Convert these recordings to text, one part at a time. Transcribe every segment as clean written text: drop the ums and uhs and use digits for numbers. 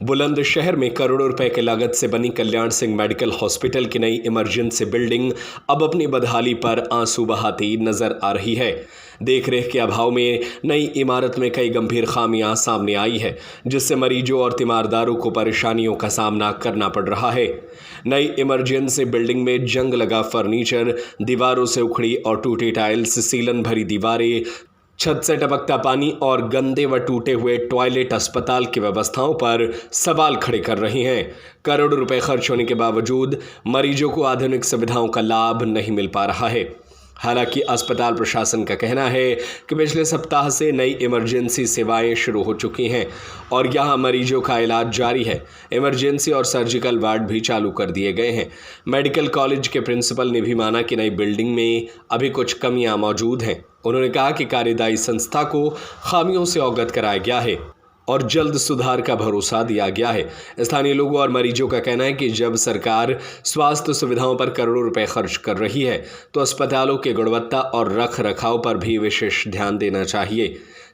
बुलंदशहर में करोड़ों रुपए की लागत से बनी कल्याण सिंह मेडिकल हॉस्पिटल की नई इमरजेंसी बिल्डिंग अब अपनी बदहाली पर आंसू बहाती नजर आ रही है। देखरेख के अभाव में नई इमारत में कई गंभीर खामियां सामने आई है, जिससे मरीजों और तीमारदारों को परेशानियों का सामना करना पड़ रहा है। नई इमरजेंसी बिल्डिंग में जंग लगा फर्नीचर, दीवारों से उखड़ी और टूटी टाइल्स, सीलन भरी दीवारें, छत से टपकता पानी और गंदे व टूटे हुए टॉयलेट अस्पताल की व्यवस्थाओं पर सवाल खड़े कर रही हैं। करोड़ों रुपए खर्च होने के बावजूद मरीजों को आधुनिक सुविधाओं का लाभ नहीं मिल पा रहा है। हालांकि अस्पताल प्रशासन का कहना है कि पिछले सप्ताह से नई इमरजेंसी सेवाएं शुरू हो चुकी हैं और यहां मरीजों का इलाज जारी है। इमरजेंसी और सर्जिकल वार्ड भी चालू कर दिए गए हैं। मेडिकल कॉलेज के प्रिंसिपल ने भी माना कि नई बिल्डिंग में अभी कुछ कमियां मौजूद हैं। उन्होंने कहा कि कार्यदायी संस्था को खामियों से अवगत कराया गया है और जल्द सुधार का भरोसा दिया गया है। स्थानीय लोगों और मरीजों का कहना है कि जब सरकार स्वास्थ्य सुविधाओं पर करोड़ों रुपए खर्च कर रही है तो अस्पतालों की गुणवत्ता और रख रखाव पर भी विशेष ध्यान देना चाहिए,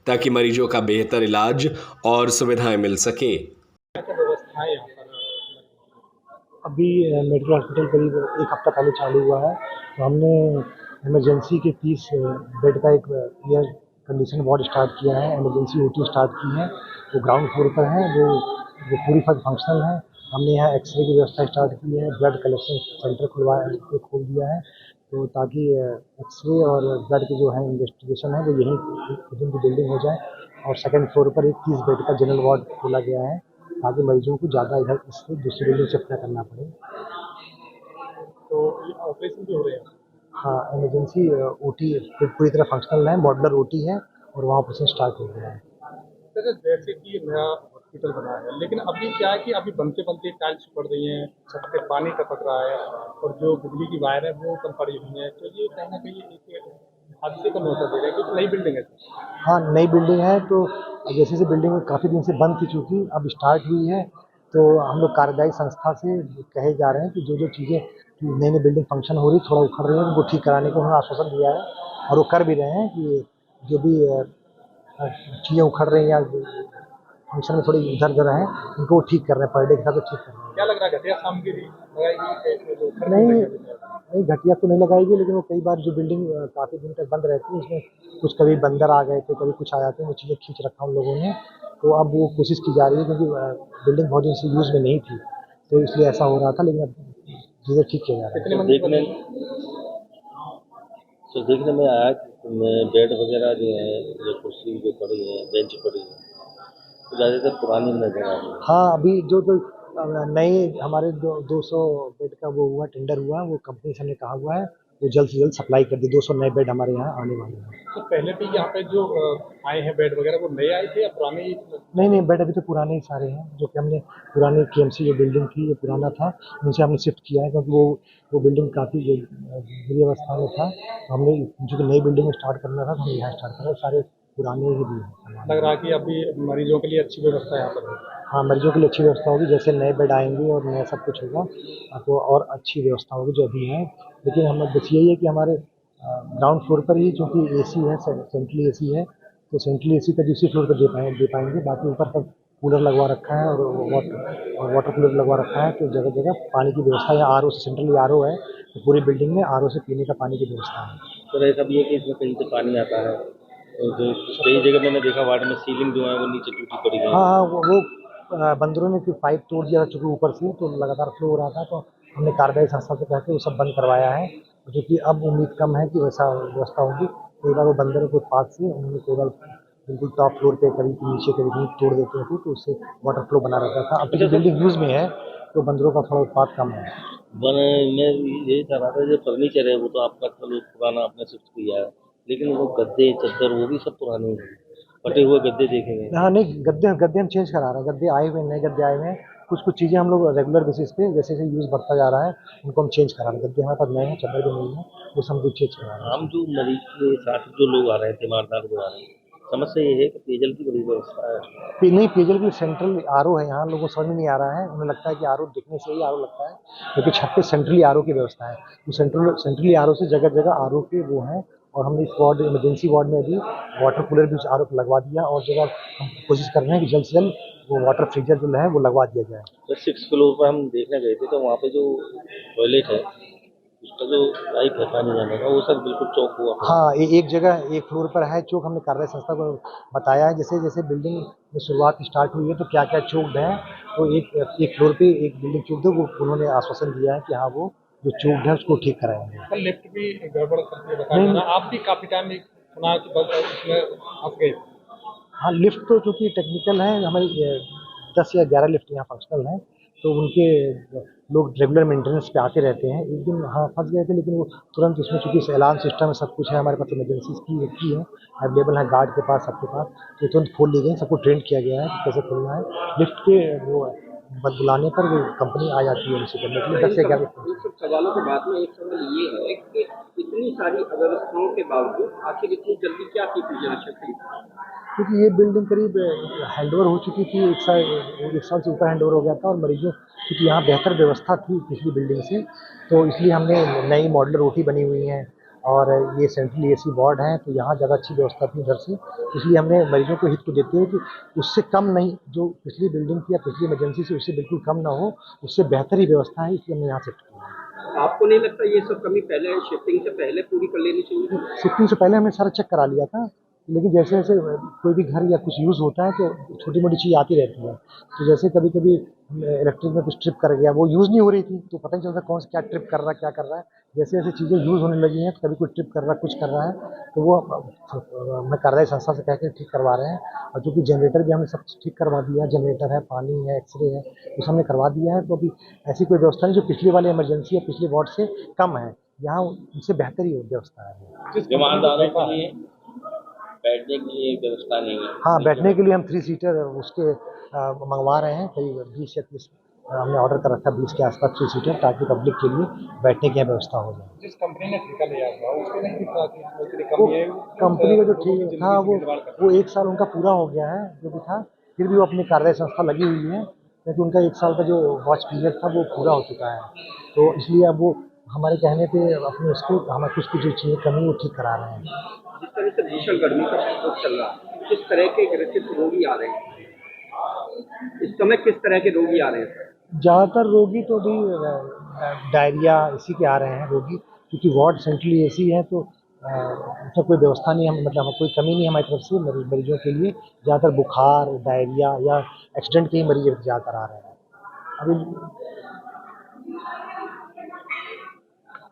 ताकि मरीजों का बेहतर इलाज और सुविधाएं मिल सके। अभी मेडिकल हॉस्पिटल करीब एक हफ्ता पहले चालू हुआ है, तो हमने इमरजेंसी के 30 बेड का एक एयर कंडीशन वार्ड स्टार्ट किया है। इमरजेंसी ओटी स्टार्ट की है, वो ग्राउंड फ्लोर पर है, वो पूरी फंक्शनल है। हमने यहाँ एक्सरे की व्यवस्था स्टार्ट की है, ब्लड कलेक्शन सेंटर खोल दिया है, तो ताकि एक्सरे और ब्लड के जो है इन्वेस्टिगेशन है वो यहीं विदिन की बिल्डिंग हो जाए। और सेकंड फ्लोर पर एक 30 बेड का जनरल वार्ड खोला गया है, ताकि मरीजों को ज़्यादा इधर इससे दूसरी बिल्डिंग शिफ्ट न करना पड़े। तो ये ऑपरेशन भी हो रहे हैं? हाँ, इमरजेंसी ओटी पूरी तरह फंक्शनल है, मॉडुलर ओटी है और वहाँ ऑपरेशन स्टार्ट हो गया है। सर, जैसे कि नया हॉस्पिटल बना है, लेकिन अभी क्या है कि अभी बनते बनते टाइल्स पड़ रही हैं, छत पे पानी टपक रहा है और जो बिजली की वायर है वो कम पड़ी हुई है, तो ये कहीं ना कहीं एक हादसे का मौका दे रहा है, क्योंकि नई बिल्डिंग है। हाँ, नई बिल्डिंग है, तो जैसे जैसे बिल्डिंग काफ़ी दिन से बंद थी, चूँकि अब स्टार्ट हुई है, तो हम लोग कार्यदायी संस्था से कहे जा रहे हैं कि जो जो चीज़ें नई नई बिल्डिंग फंक्शन हो रही, थोड़ा उखड़ रही है, उनको ठीक कराने का उन्होंने आश्वासन दिया है और वो कर भी रहे हैं कि जो भी चीज़ें उखड़ रही हैं या फंक्शन में थोड़ी इधर उधर हैं, उनको वो ठीक कर रहे हैं, पर डे के हिसाब से ठीक कर रहे हैं। क्या लग रहा है, घटिया सामग्री लगाएगी? नहीं, घटिया तो नहीं लगाएगी, लेकिन वो कई बार जो बिल्डिंग काफ़ी दिन तक बंद रहती है, उसमें कुछ कभी बंदर आ गए थे, कभी कुछ आ जाते हैं, वो चीज़ें खींच रखा उन लोगों ने, तो अब वो कोशिश की जा रही है, क्योंकि बिल्डिंग बहुत दिन से यूज़ में नहीं थी, तो इसलिए ऐसा हो रहा था, लेकिन अब चीज़ें ठीक किया जा रहा है। देखने में आया कि बेड वगैरह जो है, जो कुर्सी जो पड़ी है, बेंच पड़ी है, तो ज़्यादातर पुरानी नजर आ रही है। हाँ, अभी जो नए हमारे 200 बेड का वो हुआ, टेंडर हुआ, वो कंपनी से हमने कहा हुआ है, वो जल्द से जल्द सप्लाई कर दी। 200 नए बेड हमारे यहाँ आने वाले हैं। तो पहले भी यहाँ पे जो आए हैं बेड वगैरह, वो नए आए थे या पुराने? नहीं, बेड अभी तो पुराने ही सारे हैं, जो कि हमने पुरानी केएमसी जो बिल्डिंग थी, ये पुराना था, उनसे हमने शिफ्ट किया है, क्योंकि वो बिल्डिंग काफ़ी बुरी अवस्था में था, तो हमने जो कि नई बिल्डिंग स्टार्ट करना था, तो हमने यहाँ स्टार्ट करा, सारे पुराने ही भी हैं। लग रहा है कि अभी मरीजों के लिए अच्छी व्यवस्था यहाँ पर है। हाँ, मरीजों के लिए अच्छी व्यवस्था होगी, जैसे नए बेड आएंगे और नया सब कुछ होगा, तो और अच्छी व्यवस्था होगी जो अभी है। लेकिन हम बस यही है कि हमारे ग्राउंड फ्लोर पर ही, चूँकि एसी है, सेंट्रल एसी है, तो सेंट्रल एसी का दूसरी फ्लोर पर दे पाएंगे। बाकी ऊपर सब कूलर लगवा रखा है और वाटर कूलर लगवा रखा है, तो जगह जगह पानी की व्यवस्था है। आरओ से, सेंट्रली आरओ है, तो पूरी बिल्डिंग में आरओ से पीने का पानी की व्यवस्था है। तो ऐसा भी है कि इसमें कहीं से पानी आता है, और जो कई जगह मैंने देखा वार्ड में सीलिंग जो है वो नीचे टूटी पड़ी है। हाँ, वो बंदरों ने फिर पाइप तोड़ दिया था, चूँकि ऊपर से तो लगातार फ्लो हो रहा था, तो हमने कार्यदायी संस्था से कह के वो सब बंद करवाया है, जो कि अब उम्मीद कम है कि वैसा व्यवस्था होगी। कई बार वो बंदरों के उत्पात से उन्होंने केवल बिल्कुल टॉप फ्लोर पे करीब नीचे करीब तोड़ देते थे, तो उससे वाटर फ्लो बना रहता था। अब जो बिल्डिंग यूज़ में है, तो बंदरों का थोड़ा उत्पात कम है। मैं यही चाह रहा था, जो फर्नीचर है वो तो आपका चलो पुराना आपने शिफ्ट किया है, लेकिन वो गद्दे चद्दर वो भी सब पुराने हैं, फटे हुए गद्दे देखेंगे। हाँ, नहीं, गद्दे हम चेंज करा रहे हैं, गद्दे आए हुए, नए गद्दे आए हुए हैं। कुछ चीज़ें हम लोग रेगुलर बेसिस पे जैसे जैसे यूज़ बढ़ता जा रहा है, उनको हम चेंज करा रहे हैं। गद्दे हमारे पास नए हैं, चादर भी नहीं है, वो सब कुछ चेंज करा रहे हैं। हम जो मरीज के साथ जो लोग आ रहे हैं, तीमारदार जो आ रहे हैं, समस्या ये है कि पेयजल की बड़ी व्यवस्था है। नहीं, पेयजल की सेंट्रल आरओ है यहाँ, लोगों को समझ में नहीं आ रहा है, उन्हें लगता है कि आरओ दिखने से ही आरओ लगता है, क्योंकि छत पे सेंट्रली आरओ की व्यवस्था है। तो सेंट्रली आरओ से जगह जगह आरओ के वो हैं, और हमने इस वार्ड इमरजेंसी वार्ड में भी वाटर कूलर भी आरोप लगवा दिया और जगह हम कोशिश कर रहे हैं कि जल्द से जल्द वो वाटर फ्रीजर जो है वो लगवा दिया जाए। तो 6 फ्लोर पर हम देखने गए थे तो वहाँ पे जो टॉयलेट है उसका जो पाइप है पानी जाने का वो सर बिल्कुल चौक हुआ है। हाँ, एक जगह एक फ्लोर पर है चौक। हमने कार्य संस्था को बताया है जैसे जैसे बिल्डिंग में शुरुआत स्टार्ट हुई है तो क्या क्या चौक हैं, तो एक फ्लोर पे एक बिल्डिंग चौक है, वो उन्होंने आश्वासन दिया है कि हाँ वो जो चौक है उसको ठीक कराएंगे। कल लिफ्ट भी गड़बड़ करके बताया जा रहा है। आप भी काफी टाइम सुना कि बस उसमें फंस गए। हाँ, लिफ्ट तो चूँकि टेक्निकल है, हमारी 10 या 11 लिफ्ट यहाँ फंक्शनल हैं, तो उनके लोग रेगुलर मेंटेनेंस पे आते रहते हैं। एक दिन हाँ फंस गए थे, लेकिन वो तुरंत उसमें चूँकि अलार्म सिस्टम है, सब कुछ है, हमारे पास इमरजेंसी की है अवेलेबल है, गार्ड के पास सबके पास, तो तुरंत खोल ली गई। सबको ट्रेन किया गया है कि कैसे खोलना है। लिफ्ट के वो बुलाने पर वो कंपनी आ जाती है उनसे करने के लिए 10 से 11। इन सब सवालों के बाद में एक सवाल ये है कि इतनी सारी अव्यवस्थाओं के बावजूद आखिर इतनी जल्दी क्या की थी जांच थी? क्योंकि ये बिल्डिंग करीब हैंडओवर हो चुकी थी, एक साल से ऊपर हैंडओवर हो गया था, और मरीजों क्योंकि यहाँ बेहतर व्यवस्था थी पिछली बिल्डिंग से, तो इसलिए हमने नई मॉडलर ओटी बनी हुई हैं और ये सेंट्रल एसी वार्ड हैं, तो यहाँ ज़्यादा अच्छी व्यवस्था थी इधर से, इसलिए हमने मरीजों को हित को देते हुए कि उससे कम नहीं, जो पिछली बिल्डिंग थी या पिछली इमरजेंसी से उससे बिल्कुल कम ना हो, उससे बेहतर ही व्यवस्था है, इसलिए हमने यहाँ शिफ्ट किया। आपको नहीं लगता ये सब कमी पहले शिफ्टिंग से पहले पूरी कर लेनी चाहिए? शिफ्टिंग से पहले हमने सारा चेक करा लिया था, लेकिन जैसे जैसे कोई भी घर या कुछ यूज़ होता है तो छोटी मोटी चीज़ आती रहती है, तो जैसे कभी कभी इलेक्ट्रिक में कुछ ट्रिप कर गया, वो यूज़ नहीं हो रही थी, तो पता नहीं चलता कौन सा क्या ट्रिप कर रहा है क्या कर रहा है। जैसे जैसे चीज़ें यूज़ होने लगी हैं, तो कभी कोई ट्रिप कर रहा है कुछ कर रहा है, तो वो मैं कार्यदायी संस्था से कह के ठीक करवा रहे हैं। और चूँकि जनरेटर भी हमने सब ठीक करवा दिया है, जनरेटर है, पानी है, एक्सरे है, तो हमने करवा दिया है, तो अभी ऐसी कोई व्यवस्था नहीं जो पिछली वाले इमरजेंसी या पिछले वार्ड से कम है, यहाँ उनसे बेहतर ही व्यवस्था है। ईमानदारों के लिए बैठने के लिए व्यवस्था नहीं है। हाँ, बैठने के लिए हम 3 सीटर उसके मंगवा रहे हैं, करीब 20 या 30 हमने ऑर्डर कर रखा है, 20 के आसपास 3 सीटर, ताकि पब्लिक के लिए बैठने की यहाँ व्यवस्था हो जाए। जिस कंपनी ने ठेका लिया हुआ उसको नहीं दिखा कि इसमें वो कमी है। कंपनी का जो ठीक था वो 1 साल उनका पूरा हो गया है जो भी था, फिर भी वो अपनी कार्यदायी संस्था लगी हुई है, क्योंकि उनका 1 साल का जो वॉच पीरियड था वो पूरा हो चुका है, तो इसलिए अब वो हमारे कहने पे अपने उसको हमें कुछ जो चीज़ें कमी वो ठीक करा रहे हैं। जिस तरह से भीषण गर्मी का प्रकोप चल रहा है, किस तरह के ग्रसित रोगी आ रहे हैं इस समय, किस तरह के रोगी आ रहे हैं? ज़्यादातर रोगी तो अभी डायरिया इसी के आ रहे हैं रोगी, क्योंकि वार्ड सेंट्रली एसी है, तो उसमें कोई व्यवस्था नहीं है, मतलब कोई कमी नहीं है हमारी तरफ से मरीजों के लिए। ज़्यादातर बुखार, डायरिया या एक्सीडेंट के ही मरीज ज़्यादातर आ रहे हैं अभी।